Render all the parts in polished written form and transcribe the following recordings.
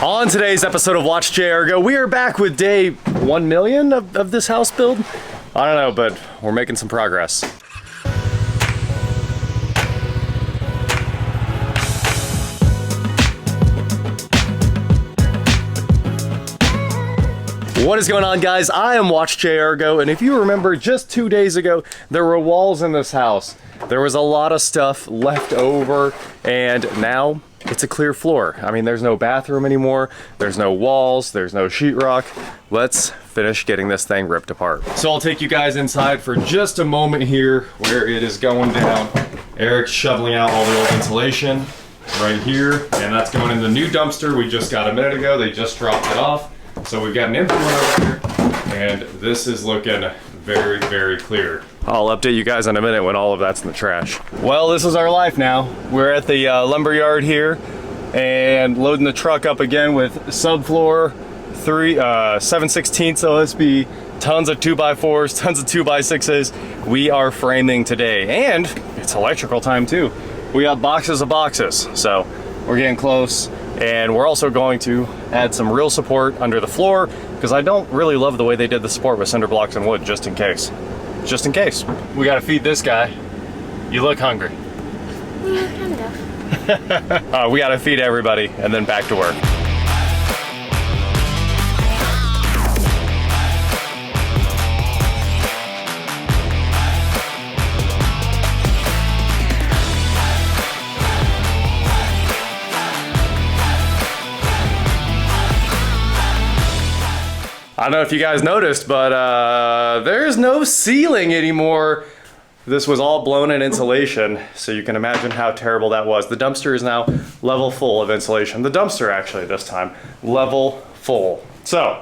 On today's episode of WatchJRGo, we are back with day 1 million of this house build. I don't know, but we're making some progress. What is going on, guys? I am WatchJRGo, and if you remember, just 2 days ago, there were walls in this house. There was a lot of stuff left over, and now it's a clear floor. I mean, there's no bathroom anymore, there's no walls, there's no sheetrock. Let's finish getting this thing ripped apart. So I'll take you guys inside for just a moment here where it is going down. Eric's shoveling out all the old insulation right here, and that's going in the new dumpster we just got a minute ago. They just dropped it off. So we've got an empty one over here, and this is looking very, very clear. I'll update you guys in a minute when all of that's in the trash. Well, this is our life now. We're at the lumber yard here and loading the truck up again with subfloor 7/16 OSB, tons of 2x4s, tons of 2x6s. We are framing today, and it's electrical time too. We got boxes of boxes, so we're getting close. And we're also going to add some real support under the floor because I don't really love the way they did the support with cinder blocks and wood, just in case. Just in case. We gotta feed this guy. You look hungry. Yeah, kind of. We gotta feed everybody and then back to work. I don't know if you guys noticed, but there's no ceiling anymore. This was all blown in insulation, so you can imagine how terrible that was. The dumpster is now level full of insulation. The dumpster, actually, this time, level full. So,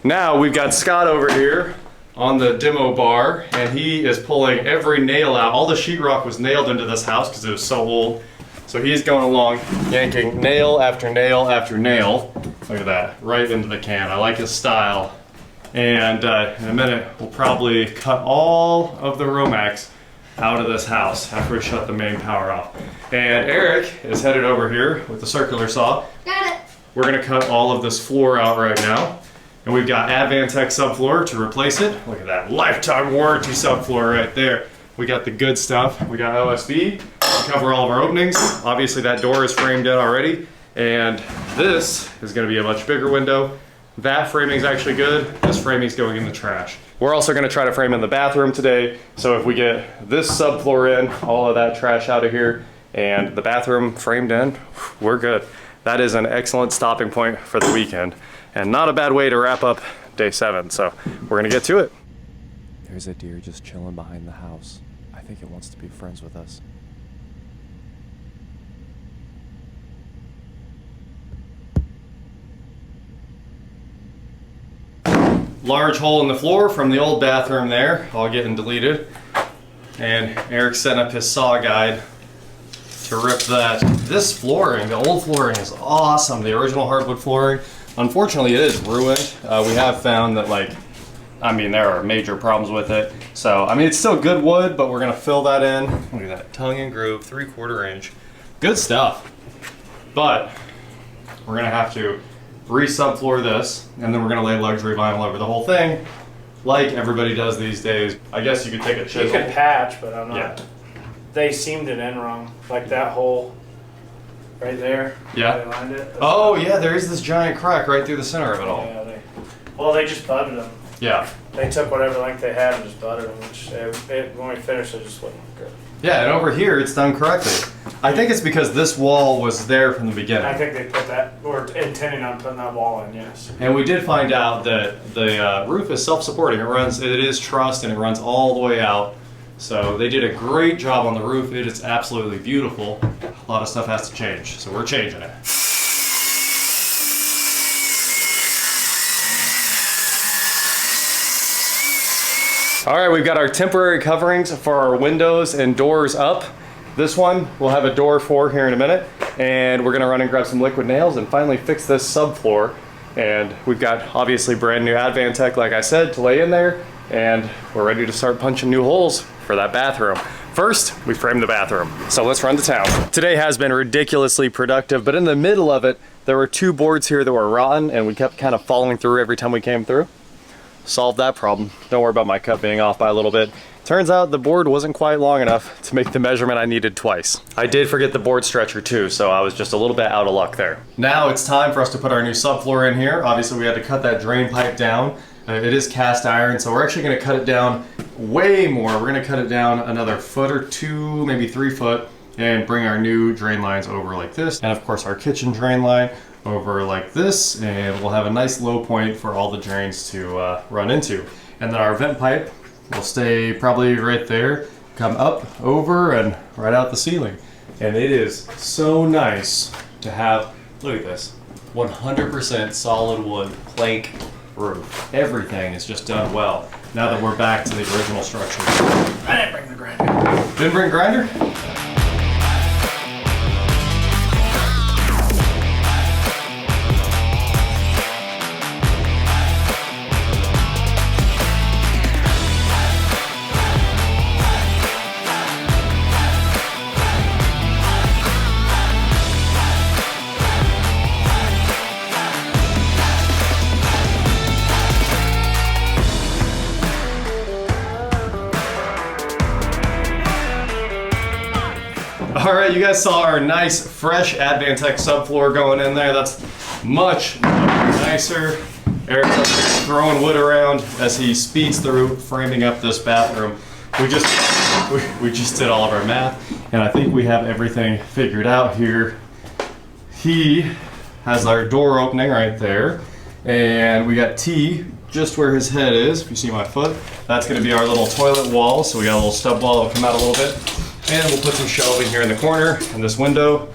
now we've got Scott over here on the demo bar, and he is pulling every nail out. All the sheetrock was nailed into this house because it was so old. So he's going along, yanking nail after nail after nail. Look at that, right into the can. I like his style. And in a minute, we'll probably cut all of the Romax out of this house after we shut the main power off. And Eric is headed over here with the circular saw. Got it. We're gonna cut all of this floor out right now. And we've got Advantech subfloor to replace it. Look at that, lifetime warranty subfloor right there. We got the good stuff. We got OSB to cover all of our openings. Obviously that door is framed in already. And this is gonna be a much bigger window. That framing is actually good. This framing is going in the trash. We're also gonna try to frame in the bathroom today. So if we get this subfloor in, all of that trash out of here, and the bathroom framed in, we're good. That is an excellent stopping point for the weekend. And not a bad way to wrap up day 7. So we're gonna get to it. There's a deer just chilling behind the house. I think it wants to be friends with us. Large hole in the floor from the old bathroom there, all getting deleted. And Eric's setting up his saw guide to rip that. This flooring, the old flooring, is awesome. The original hardwood flooring. Unfortunately, it is ruined. We have found that, there are major problems with it. So, it's still good wood, but we're gonna fill that in. Look at that, tongue and groove, 3/4 inch. Good stuff. But we're gonna have to re-subfloor this, and then we're gonna lay luxury vinyl over the whole thing, like everybody does these days. I guess you could take a chisel. You could patch, but I'm not. Yeah. They seamed it in wrong, like that hole right there. Yeah. They lined it. Oh yeah, there is this giant crack right through the center of it all. Yeah, they just butted them. Yeah. They took whatever length they had and just butted them, which when we finished, it just wasn't good. Yeah, and over here it's done correctly. I think it's because this wall was there from the beginning. I think they put that, or intending on putting that wall in, yes. And we did find out that the roof is self-supporting. It is trussed and it runs all the way out. So they did a great job on the roof. It is absolutely beautiful. A lot of stuff has to change, so we're changing it. All right, we've got our temporary coverings for our windows and doors up. This one we'll have a door for here in a minute, and we're gonna run and grab some liquid nails and finally fix this subfloor. And we've got obviously brand new Advantech, like I said, to lay in there, and we're ready to start punching new holes for that bathroom. First, we framed the bathroom. So let's run to town. Today has been ridiculously productive, but in the middle of it, there were 2 boards here that were rotten and we kept kind of falling through every time we came through. Solved that problem. Don't worry about my cut being off by a little bit. Turns out the board wasn't quite long enough to make the measurement I needed twice. I did forget the board stretcher too, so I was just a little bit out of luck there. Now it's time for us to put our new subfloor in here. Obviously we had to cut that drain pipe down. It is cast iron, so we're actually gonna cut it down way more. We're gonna cut it down another foot or 2, maybe 3 foot, and bring our new drain lines over like this. And of course our kitchen drain line over like this, and we'll have a nice low point for all the drains to run into. And then our vent pipe will stay probably right there, come up, over, and right out the ceiling. And it is so nice to have, look at this, 100% solid wood plank roof. Everything is just done well. Now that we're back to the original structure. I didn't bring the grinder. Didn't bring grinder? All right, you guys saw our nice, fresh Advantech subfloor going in there. That's much nicer. Eric's up there throwing wood around as he speeds through framing up this bathroom. We just did all of our math, and I think we have everything figured out here. He has our door opening right there, and we got T just where his head is. If you see my foot, that's going to be our little toilet wall. So we got a little stub wall that'll come out a little bit. And we'll put some shelving here in the corner, and this window,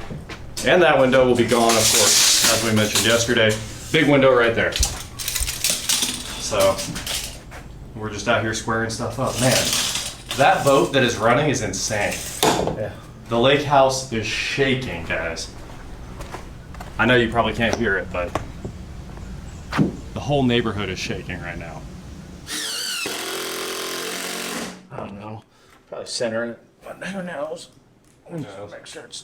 and that window will be gone, of course, as we mentioned yesterday. Big window right there. So, we're just out here squaring stuff up. Man, that boat that is running is insane. Yeah. The lake house is shaking, guys. I know you probably can't hear it, but the whole neighborhood is shaking right now. I don't know. Probably centering it. But who knows? Make sure it's...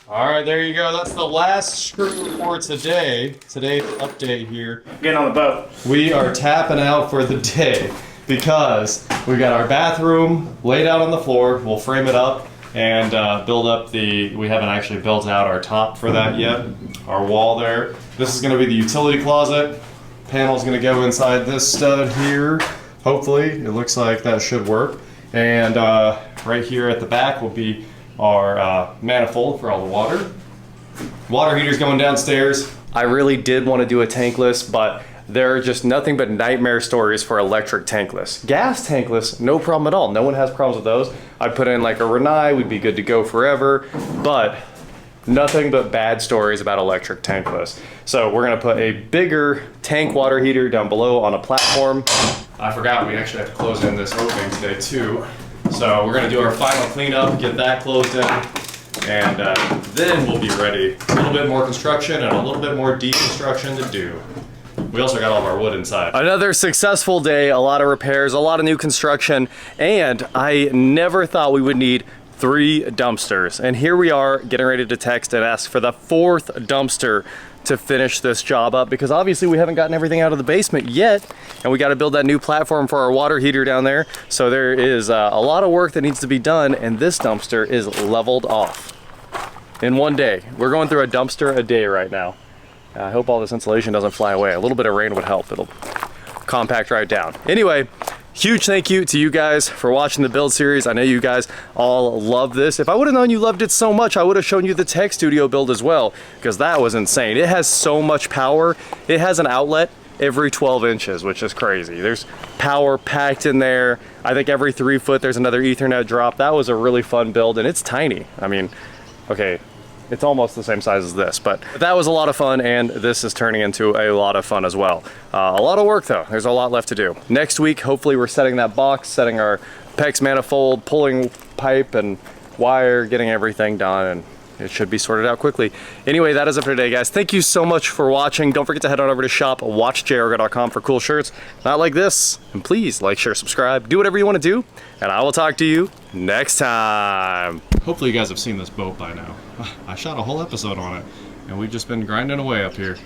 All right, there you go. That's the last screw for today. Today's update here. Get on the boat. We are tapping out for the day because we got our bathroom laid out on the floor. We'll frame it up and build up the, we haven't actually built out our top for that yet. Our wall there. This is gonna be the utility closet. Panel's gonna go inside this stud here. Hopefully, it looks like that should work. And right here at the back will be our manifold for all the water. Water heater's going downstairs. I really did want to do a tankless, but there are just nothing but nightmare stories for electric tankless. Gas tankless, no problem at all. No one has problems with those. I'd put in like a Renai, we'd be good to go forever, but nothing but bad stories about electric tankless. So we're gonna put a bigger tank water heater down below on a platform. I forgot we actually have to close in this opening today too. So we're gonna do our final cleanup, get that closed in, and then we'll be ready. A little bit more construction and a little bit more deconstruction to do. We also got all of our wood inside. Another successful day, a lot of repairs, a lot of new construction, and I never thought we would need 3 dumpsters. And here we are getting ready to text and ask for the 4th dumpster to finish this job up, because obviously we haven't gotten everything out of the basement yet, and we got to build that new platform for our water heater down there. So there is a lot of work that needs to be done, and this dumpster is leveled off in one day. We're going through a dumpster a day right now. I hope all this insulation doesn't fly away. A little bit of rain would help. It'll compact right down. Anyway, huge thank you to you guys for watching the build series. I know you guys all love this. If I would have known you loved it so much, I would have shown you the Tech Studio build as well, because that was insane. It has so much power. It has an outlet every 12 inches, which is crazy. There's power packed in there. I think every 3 foot there's another Ethernet drop. That was a really fun build, and it's tiny. I mean, okay, it's almost the same size as this, but that was a lot of fun, and this is turning into a lot of fun as well. A lot of work though. There's a lot left to do. Next week, hopefully we're setting that box, setting our PEX manifold, pulling pipe and wire, getting everything done, and it should be sorted out quickly. Anyway, that is it for today, guys. Thank you so much for watching. Don't forget to head on over to shop WatchJRGo.com for cool shirts, not like this. And please like, share, subscribe, do whatever you want to do, and I will talk to you next time. Hopefully you guys have seen this boat by now. I shot a whole episode on it, and we've just been grinding away up here.